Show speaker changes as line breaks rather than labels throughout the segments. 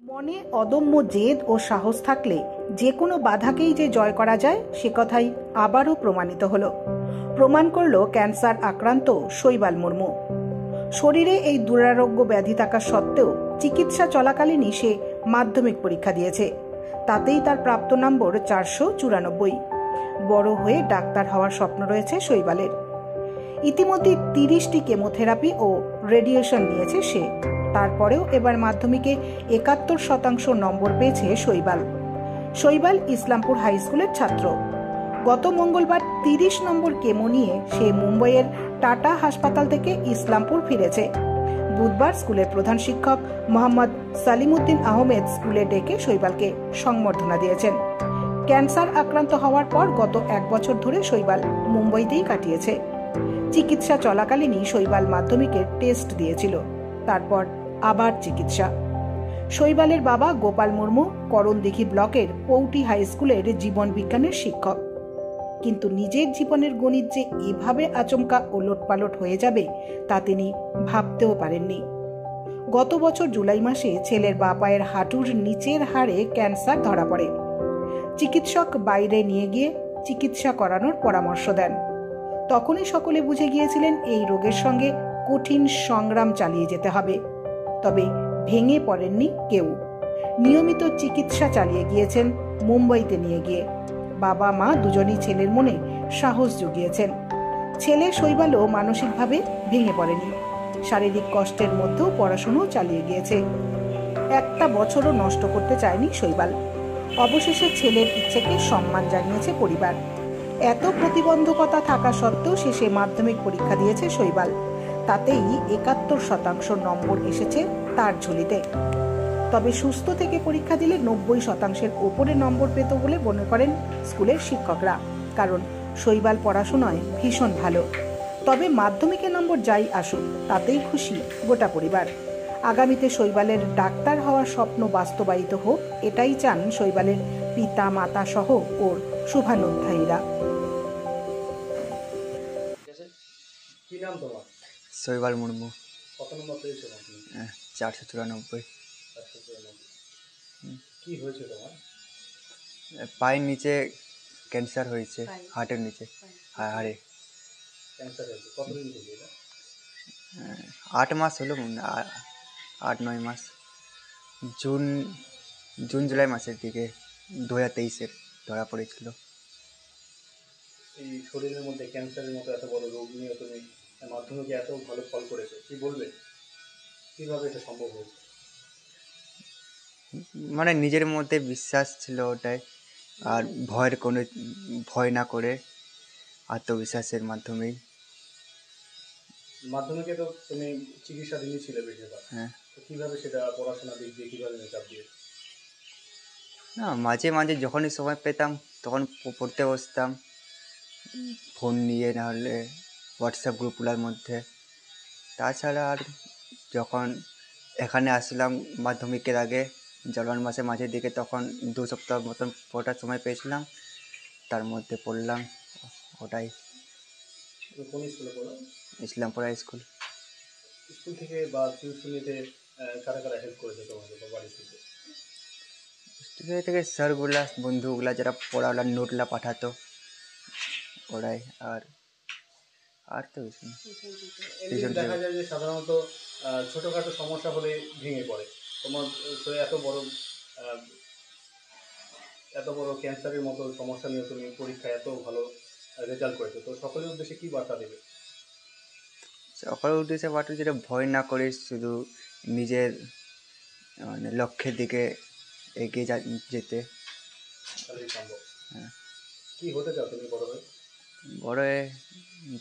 মনে অদম্য জেদ ও সাহস থাকলে যে কোনো বাধাকেই যে জয় করা যায় সে কথাই আবারও প্রমাণিত হলো। প্রমাণ করল ক্যান্সার আক্রান্ত শৈবাল মুর্মু। শরীরে এই দুরারোগ্য ব্যাধি থাকা সত্ত্বেও চিকিৎসা চলাকালীনই সে মাধ্যমিক পরীক্ষা দিয়েছে। তাতেই তার প্রাপ্ত নম্বর 494। বড় হয়ে ডাক্তার হওয়ার স্বপ্ন রয়েছে শৈবালের। ইতিমধ্যে 30টি কেমোথেরাপি ও রেডিয়েশন নিয়েছে সে। তারপরেও এবার মাধ্যমিকে 71% নম্বর পেয়েছে শৈবাল। শৈবাল ইসলামপুর হাই স্কুলের ছাত্র। গত মঙ্গলবার 30 নম্বর কেমো নিয়ে সে মুম্বইয়ের টাটা হাসপাতাল থেকে ইসলামপুর ফিরেছে। বুধবার স্কুলের প্রধান শিক্ষক মোহাম্মদ সালিমউদ্দিন আহমেদ স্কুলে ডেকে শৈবালকে সংবর্ধনা দিয়েছেন। ক্যান্সার আক্রান্ত হওয়ার পর গত 1 বছর ধরে শৈবাল মুম্বইতেই কাটিয়েছে। চিকিৎসা চলাকালীনই শৈবাল মাধ্যমিকের টেস্ট দিয়েছিল। তারপর আবার চিকিৎসা। শৈবালের বাবা গোপাল মুর্মু করণদিঘি ব্লকের পৌটি হাই স্কুলের জীবন বিজ্ঞানের শিক্ষক। কিন্তু নিজের জীবনের গণিত যে এভাবে আচমকা ওলটপালট হয়ে যাবে তা তিনি ভাবতেও পারেননি। গত বছর জুলাই মাসে ছেলের বাঁ পায়ের হাঁটুর নিচের হাড়ে ক্যান্সার ধরা পড়ে। চিকিৎসক বাইরে নিয়ে গিয়ে চিকিৎসা করানোর পরামর্শ দেন। তখনই সকলে বুঝে গিয়েছিলেন এই রোগের সঙ্গে কঠিন সংগ্রাম চালিয়ে যেতে হবে। তবে ভেঙে পড়েননি কেউ। নিয়মিত চিকিৎসা চালিয়ে গিয়েছেন মুম্বইতে নিয়ে গিয়ে। বাবা মা দুজনই ছেলের মনে সাহস জুগিয়েছেন। ছেলে শৈবালও মানসিকভাবে ভেঙে পড়েনি। শারীরিক কষ্টের মধ্যেও পড়াশোনাও চালিয়ে গিয়েছে। একটা বছরও নষ্ট করতে চায়নি শৈবাল। অবশেষে ছেলের ইচ্ছেকে সম্মান জানিয়েছে পরিবার। এত প্রতিবন্ধকতা থাকা সত্ত্বেও শেষে মাধ্যমিক পরীক্ষা দিয়েছে শৈবাল। তাতেই 71% নম্বর এসেছে তার ঝুলিতে। তবে সুস্থ থেকে পরীক্ষা দিলে 90%-এর ওপরে নম্বর পেত বলে মনে করেন স্কুলের শিক্ষকরা। কারণ শৈবাল পড়াশোনায় ভীষণ ভালো। তবে মাধ্যমিকে নম্বর যাই আসুক তাতেই খুশি গোটা পরিবার। আগামীতে শৈবালের ডাক্তার হওয়ার স্বপ্ন বাস্তবায়িত হোক, এটাই চান শৈবালের পিতা মাতা সহ ওর শুভানুধ্যায়ীরা।
কি নাম তোমার?
শৈবাল মুর্মু।
কত নম্বর পেয়েছো তুমি?
494।
কি হয়েছে তোমার?
পায়ের নিচে ক্যান্সার হয়েছে, হার্টের নিচে, হাড়ে।
ক্যান্সার হয়েছে কতদিন থেকে এটা?
8 মাস হলো, 8-9 মাস। জুন জুলাই মাসের দিকে 2023-এর ধরা পড়েছিল।
এই শরীরের মধ্যে ক্যান্সারের মতো এত বড় রোগ নিয়ে তুমি মাধ্যমিকে এত ভালো ফল করেছো, কি বলবে? কিভাবে এটা সম্ভব হয়েছে?
মানে নিজের মধ্যে বিশ্বাস ছিল ওটাই, আর ভয় না করে আত্মবিশ্বাসের মাধ্যমেই।
মাধ্যমিকে তো তুমি চিকিৎসাধীনই ছিলে বেশিরভাগ।
হ্যাঁ।
তো কিভাবে সেটা পড়াশোনার দিক দিয়ে কিভাবে মেকআপ দিয়ে?
না, মাঝে মাঝে যখনই সময় পেতাম তখন পড়তে বসতাম, ফোন নিয়ে, না হলে হোয়াটসঅ্যাপ গ্রুপগুলোর মধ্যে। তাছাড়া আর যখন এখানে আসলাম মাধ্যমিকের আগে জানুয়ারি মাসের মাঝের দিকে, তখন 2 সপ্তাহ মতন পড়ার সময় পেয়েছিলাম, তার মধ্যে পড়লাম ওটাই।
কোন স্কুলে পড়ো?
Islampur high school.
স্কুল থেকে বা টিউশনিতে কারা কারা হেল্প করেছে তোমাদের বাড়ি থেকে?
স্কুল থেকে স্যারগুলা, বন্ধুগুলা যারা পড়াওয়ালা নোটলা পাঠাতো ওরাই। আর তো কিছু না।
দেখা যায় যে সাধারণত ছোটোখাটো সমস্যা হলে ভেঙে পড়ে। তোমার তো এত বড় ক্যান্সারের মতো সমস্যা নিয়ে তুমি পরীক্ষায় এত ভালো রেজাল্ট করেছো, তো সকলের উদ্দেশ্যে কী বার্তা দেবে?
সকলের উদ্দেশ্যে বার্তা, যেটা ভয় না করে শুধু নিজের মানে লক্ষ্যের দিকে এগিয়ে যেতে।
তাহলেই সম্ভব।
হ্যাঁ।
কী হতে চাও তুমি বড় হয়ে?
বড় হয়ে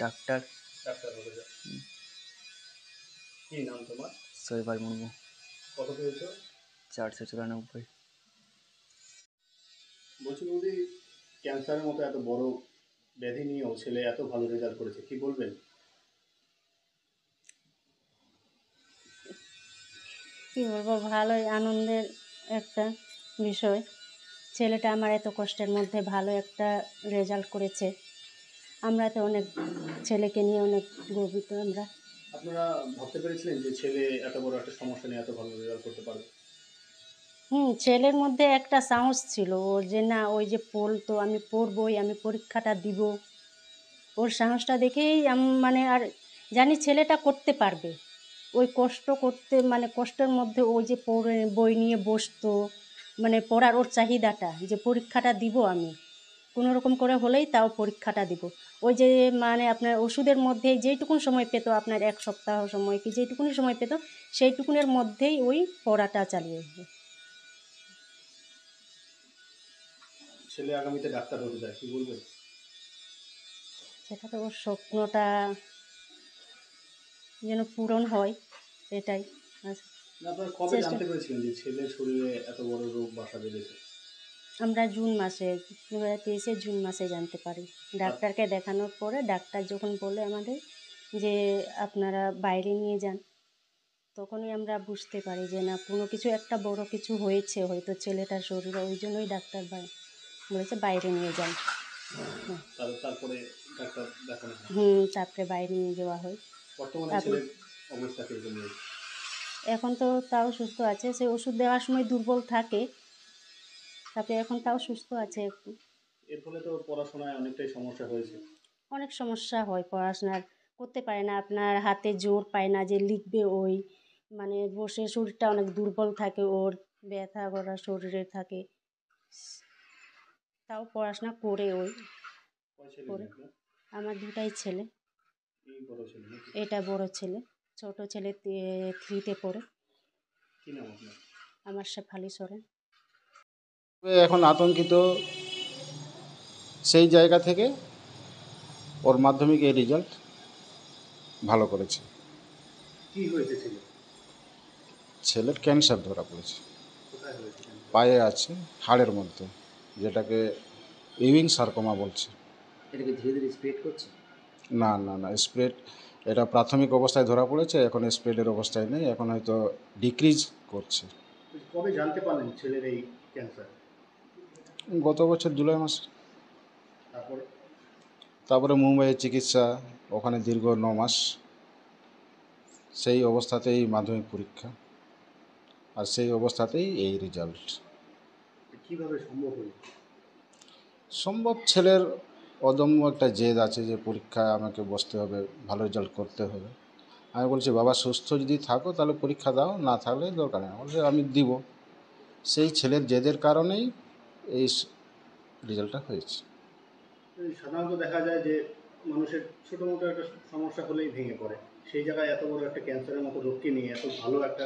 ডাক্তার
হতে চাও। কী নাম তোমার?
শৈবাল মুর্মু।
কত পেয়েছো?
494।
বলছি বৌদি, ক্যান্সারের মতো এত বড় ব্যাধি নিয়েও ছেলে এত ভালো রেজাল্ট করেছে, কি বলবেন?
কী বলবো, ভালোই আনন্দের একটা বিষয়। ছেলেটা আমার এত কষ্টের মধ্যে ভালো একটা রেজাল্ট করেছে। আমরা তো অনেক ছেলেকে নিয়ে অনেক গর্বিত আমরা।
আপনারা ভাবতে পেরেছিলেন যে ছেলে এত বড় একটা সমস্যা নিয়ে এত ভালো রেজাল্ট করতে পারবে?
ছেলের মধ্যে একটা সাহস ছিল ওর, যে না ওই যে পড়তো, আমি পড়বই, আমি পরীক্ষাটা দিব। ওর সাহসটা দেখেই মানে আর জানি ছেলেটা করতে পারবে। ওই কষ্ট করতে মানে কষ্টের মধ্যে ওই যে পড়ে বই নিয়ে বসতো, মানে পড়ার ওর চাহিদাটা, যে পরীক্ষাটা দিব আমি কোনো রকম করে হলেই তাও পরীক্ষাটা দিব। ওই যে মানে আপনার ওষুধের মধ্যে যেইটুকুন সময় পেত, আপনার 1 সপ্তাহ সময় কি যেইটুকুনি সময় পেত, সেইটুকুনের মধ্যেই ওই পড়াটা চালিয়ে যেত।
ছেলে আগামীতে ডাক্তার হতে চায়, কি বলবেন?
সেটা তো ওর স্বপ্নটা যেন পূরণ হয়, এটাই।
আপনারা কবে
চেষ্টা
জানতে পেরেছিলেন যে ছেলের শরীরে এত বড় রোগ বাসা বেঁধেছে?
আমরা জুন মাসে 2023 জুন মাসে জানতে পারি। ডাক্তারকে দেখানোর পরে ডাক্তার যখন বলে আমাদের যে আপনারা বাইরে নিয়ে যান, তখনই আমরা বুঝতে পারি যে না কোনো কিছু একটা বড় কিছু হয়েছে হয়তো ছেলেটার শরীরে, ওই জন্যই ডাক্তার বলেছে বাইরে নিয়ে যান।
তারপরে ডাক্তার দেখানো হয়।
তারপরে বাইরে নিয়ে যাওয়া হয়।
বর্তমানে
তারপর
ছেলের অবস্থা কিরকম রয়েছে?
এখন তো তাও সুস্থ আছে, সে ওষুধ দেওয়ার সময় দুর্বল থাকে, তারপরে এখন তাও সুস্থ আছে একটু।
এর ফলে তো পড়াশোনায় অনেকটাই সমস্যা হয়েছে।
অনেক সমস্যা হয়, পড়াশোনার করতে পারে না, আপনার হাতে জোর পায় না যে লিখবে, ওই মানে বসে শরীরটা অনেক দুর্বল থাকে, ওর ব্যথা করা শরীরে থাকে, তাও পড়াশোনা করে ওই
কয় ছেলে
করে।
মেয়ে আপনার?
আমার 2টাই ছেলে।
এই বড় ছেলে নাকি?
এটা বড় ছেলে, ছোট ছেলে 3তে পড়ে।
কি নাম আপনার?
আমার শেফালি সোরেন।
এখন আতঙ্কিত সেই জায়গা থেকে ওর মাধ্যমিক এই রেজাল্ট ভালো করেছে।
কি হয়েছে ছেলে?
ছেলের ক্যান্সার ধরা পড়েছে,
কোথায় হয়েছে ক্যান্সার?
পায়ে আছে, হাড়ের মধ্যে, যেটাকে ইউইং সার্কোমা বলছে।
এটাকে ধীরে ধীরে স্প্রেড করছে?
না না না, স্প্রেড এটা প্রাথমিক অবস্থায় ধরা পড়েছে, এখন স্প্রেডের অবস্থায় নেই, এখন হয়তো ডিক্রিজ করছে।
কবে জানতে পারলেন ছেলের এই ক্যান্সার?
গত বছর জুলাই মাসে।
তারপরে?
তারপরে মুম্বাইয়ের চিকিৎসা, ওখানে দীর্ঘ 9 মাস, সেই অবস্থাতেই মাধ্যমিক পরীক্ষা, আর সেই অবস্থাতেই এই রেজাল্ট।
কিভাবে সম্ভব হলো?
সম্ভব, ছেলের অদম্য একটা জেদ আছে যে পরীক্ষায় আমাকে বসতে হবে, ভালো রেজাল্ট করতে হবে। আমি বলছি বাবা সুস্থ যদি থাকো তাহলে পরীক্ষা দাও, না থাকলে দরকার নেই। বলছে আমি দিব। সেই ছেলের জেদের কারণেই এই রেজাল্টটা হয়েছে।
সাধারণত দেখা যায় যে মানুষের ছোটো মোটো একটা সমস্যা হলেই ভেঙে পড়ে, সেই জায়গায় এত বড় একটা ক্যান্সারের মতো রোগকে নিয়ে এত ভালো একটা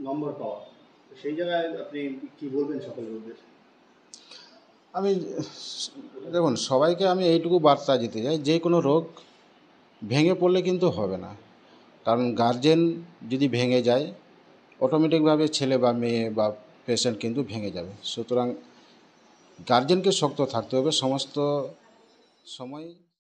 নম্বর পাওয়া, তো সেই জায়গায় আপনি কি বলবেন সকলের উদ্দেশ্যে?
আমি দেখুন, সবাইকে আমি এইটুকু বার্তা দিতে চাই, যে কোনো রোগ ভেঙে পড়লে কিন্তু হবে না, কারণ গার্জেন যদি ভেঙে যায় অটোমেটিকভাবে ছেলে বা মেয়ে বা পেশেন্ট কিন্তু ভেঙে যাবে। সুতরাং গার্জেনকে শক্ত থাকতে হবে সমস্ত সময়।